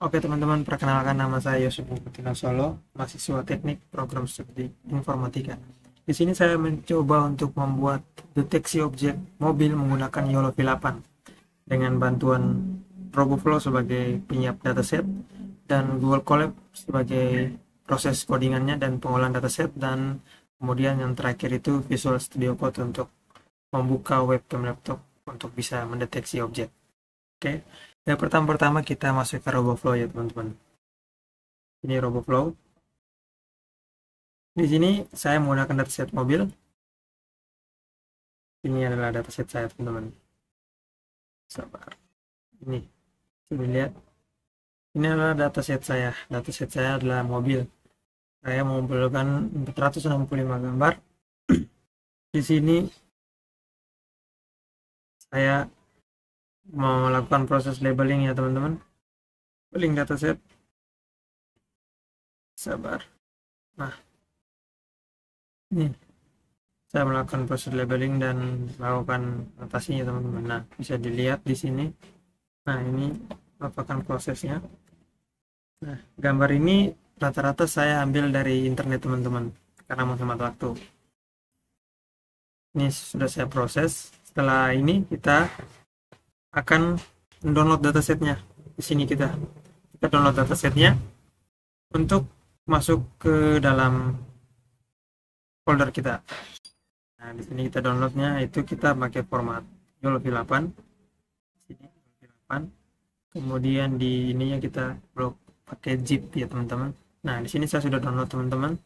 Oke teman-teman, perkenalkan nama saya Yosef Putino Solo, mahasiswa Teknik Program Studi Informatika. Di sini saya mencoba untuk membuat deteksi objek mobil menggunakan YOLO V8 dengan bantuan RoboFlow sebagai penyiap dataset dan Google Colab sebagai proses codingannya dan pengolahan dataset, dan kemudian yang terakhir itu Visual Studio Code untuk membuka webcam laptop untuk bisa mendeteksi objek. Oke, yang pertama kita masuk ke RoboFlow ya teman-teman. Ini RoboFlow. Di sini saya menggunakan dataset mobil. Ini adalah dataset saya teman-teman. Sabar. Ini, coba lihat. Ini adalah dataset saya. Dataset saya adalah mobil. Saya mengumpulkan 465 gambar. Di sini saya mau melakukan proses labeling ya teman-teman. Labeling dataset. Sabar. Nah, ini saya melakukan proses labeling dan melakukan notasinya teman-teman. Nah, bisa dilihat di sini. Nah, ini merupakan prosesnya. Nah, gambar ini rata-rata saya ambil dari internet teman-teman, karena menghemat waktu. Ini sudah saya proses. Setelah ini kita akan download datasetnya. Di sini kita download datasetnya untuk masuk ke dalam folder kita. Nah, di sini kita downloadnya itu kita pakai format YOLO V8. Sini V8. Kemudian di ininya kita blok pakai zip ya teman-teman. Nah, di sini saya sudah download teman-teman.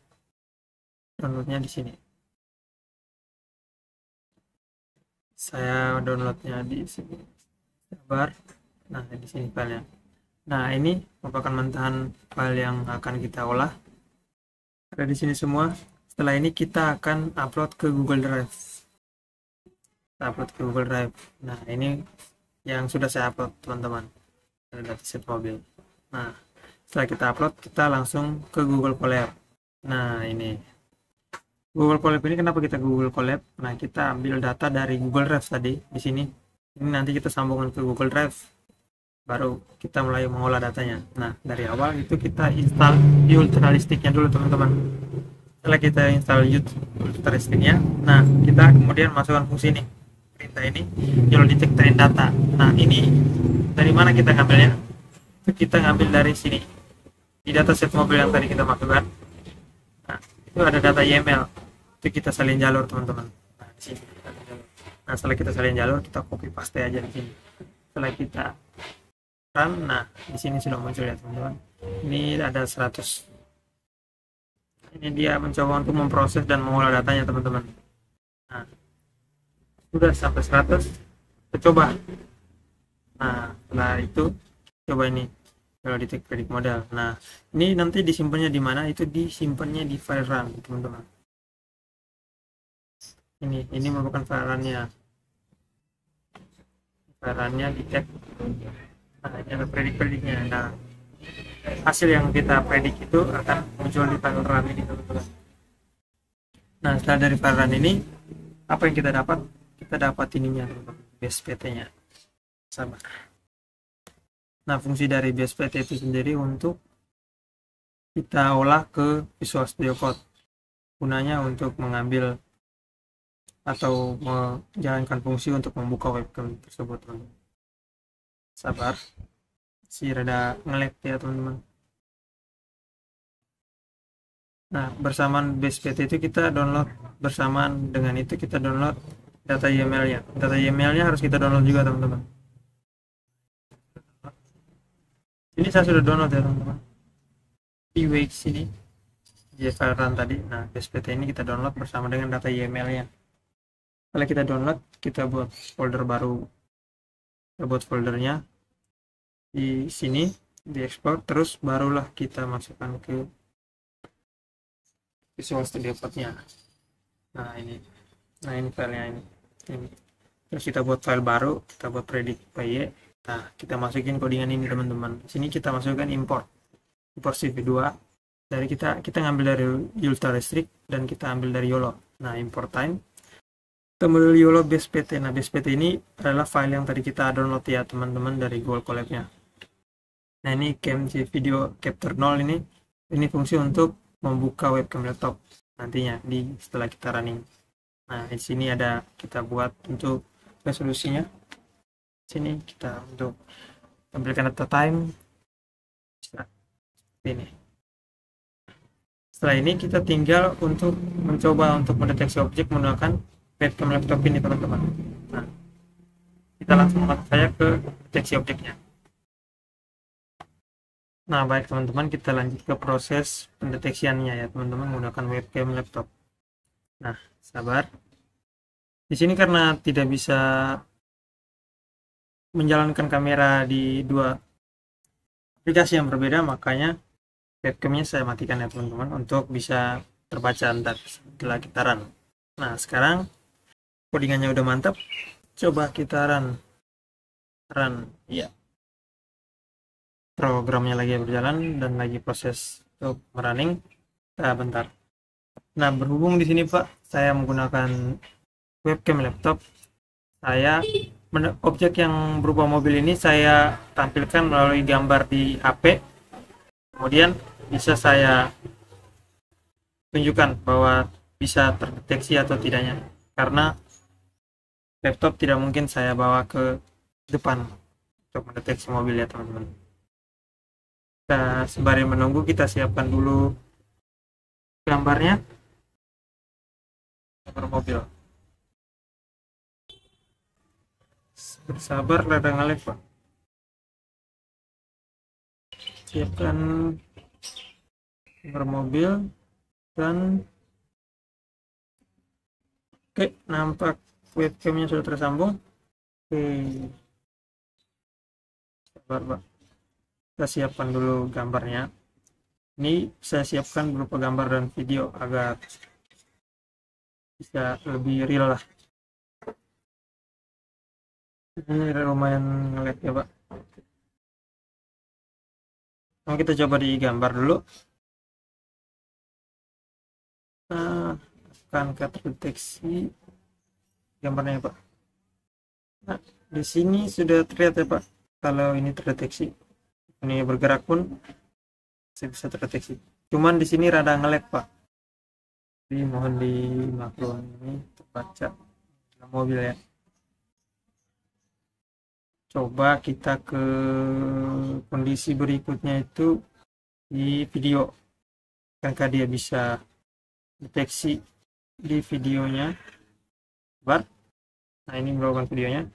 Downloadnya di sini. Saya downloadnya di sini. Sabar. Nah, di sini filenya. Nah, ini merupakan mentahan file yang akan kita olah. Ada di sini semua. Setelah ini kita akan upload ke Google Drive. Kita upload ke Google Drive. Nah, ini yang sudah saya upload teman-teman. Ada dataset mobil. Nah, setelah kita upload, kita langsung ke Google Colab. Nah, ini Google Colab ini kenapa kita Google Colab? Nah, kita ambil data dari Google Drive tadi di sini. Ini nanti kita sambungkan ke Google Drive. Baru kita mulai mengolah datanya. Nah, dari awal itu kita install Ultralistiknya dulu teman-teman. Setelah kita install Ultralistiknya, nah kita kemudian masukkan fungsi ini. Perintah ini YOLO detect train data. Nah, ini dari mana kita ngambilnya? Itu kita ngambil dari sini. Di dataset mobil yang tadi kita masukkan. Nah, itu ada data YML. Itu kita salin jalur teman-teman. Nah, di sini. Nah, setelah kita salin jalur, kita copy paste aja di sini. Setelah kita run, nah di sini sudah muncul ya teman-teman. Ini ada 100. Ini dia mencoba untuk memproses dan mengolah datanya teman-teman. Nah, sudah sampai 100. Kita coba. Nah, setelah itu coba ini kalau detect predict model. Nah, ini nanti disimpannya di mana? Itu disimpannya di file run teman-teman. Ini merupakan file runnya. File runnya detect. Nah, ini ada prediknya. Nah, hasil yang kita predik itu akan muncul di file run ini teman-teman. Nah, setelah dari file run ini, apa yang kita dapat? Kita dapat ininya teman-teman, BSPT-nya. Sabar. Nah, fungsi dari BSPT itu sendiri untuk kita olah ke Visual Studio Code. Gunanya untuk mengambil atau menjalankan fungsi untuk membuka webcam tersebut teman-teman. Sabar, si rada nge-lag ya teman-teman. Nah, bersamaan BSPT itu kita download, bersamaan dengan itu kita download data YML-nya. Data YML-nya harus kita download juga teman-teman. Ini saya sudah download ya teman-teman. Di Wix sini, di file run tadi. Nah, BSPT ini kita download bersama dengan data YML-nya. Setelah kita download, kita buat folder baru. Kita buat foldernya di sini, di export, terus barulah kita masukkan ke Visual Studio Code-nya. Nah, ini filenya ini. Terus kita buat file baru, kita buat predict.py. Nah, kita masukin codingan ini teman-teman. Sini kita masukkan import CV2. Dari kita ngambil dari Ultralistik dan kita ambil dari YOLO. Nah, import time. Kita ambil YOLO BSPT. Nah, BSPT ini adalah file yang tadi kita download ya teman-teman dari Google Colab-nya. Nah, ini CMC Video Capture 0 ini fungsi untuk membuka webcam laptop nantinya setelah kita running. Nah, di sini ada kita buat untuk resolusinya. Sini kita untuk tampilkan data time seperti ini. Setelah ini kita tinggal untuk mencoba untuk mendeteksi objek menggunakan webcam laptop ini, teman-teman. Nah, kita langsung masuk saja ke deteksi objeknya. Nah, baik teman-teman, kita lanjut ke proses pendeteksiannya ya, teman-teman, menggunakan webcam laptop. Nah, sabar. Di sini karena tidak bisa menjalankan kamera di dua aplikasi yang berbeda, makanya webcamnya saya matikan ya, teman-teman, untuk bisa terbaca ntar setelah kita run. Nah, sekarang codingannya udah mantap. Coba kita run ya, programnya lagi berjalan dan lagi proses untuk running. Nah, bentar. Nah, berhubung di sini Pak, saya menggunakan webcam laptop, saya objek yang berupa mobil ini saya tampilkan melalui gambar di HP, kemudian bisa saya tunjukkan bahwa bisa terdeteksi atau tidaknya, karena laptop tidak mungkin saya bawa ke depan untuk mendeteksi mobil ya, teman-teman. Kita sembari menunggu, kita siapkan dulu gambarnya, gambar mobil. Bersabar, rada ngelag Pak. Siapkan gambar mobil dan oke, nampak webcamnya sudah tersambung. Oke, sabar Pak, kita siapkan dulu gambarnya. Ini saya siapkan berupa gambar dan video agar bisa lebih real lah. Ini lumayan ngelag ya Pak. Nah, kita coba di gambar dulu. Nah, akan terdeteksi gambarnya Pak. Nah, di sini sudah terlihat ya Pak, kalau ini terdeteksi, ini bergerak pun bisa terdeteksi. Cuman di sini rada ngelag Pak, jadi mohon dimaklum, ini terbaca mobil ya. Coba kita ke kondisi berikutnya, itu di video, apakah dia bisa deteksi di videonya. Nah, ini melakukan videonya.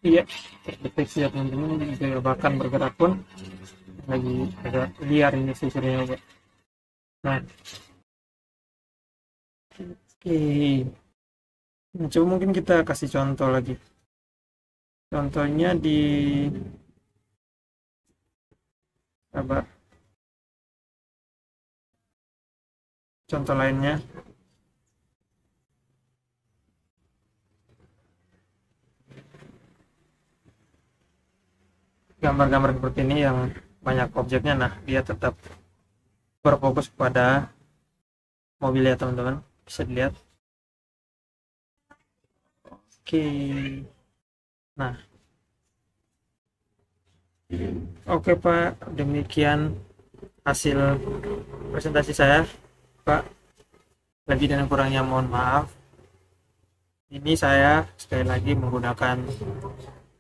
Iya, terdeteksi ya teman-teman, bahkan bergerak pun lagi agak liar ini susurnya. Nah, oke. Nah, coba mungkin kita kasih contoh lagi. Contohnya di contoh lainnya. Gambar-gambar seperti ini yang banyak objeknya, nah dia tetap berfokus pada mobil ya teman-teman, bisa dilihat. Oke, nah oke Pak, demikian hasil presentasi saya Pak. Lebih dan kurangnya mohon maaf. Ini saya sekali lagi menggunakan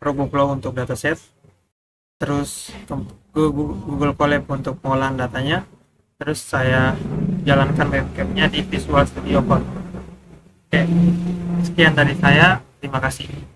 RoboFlow untuk dataset, terus Google Colab untuk pengolahan datanya, terus saya jalankan webcamnya di Visual Studio Code. Oke, sekian dari saya, terima kasih.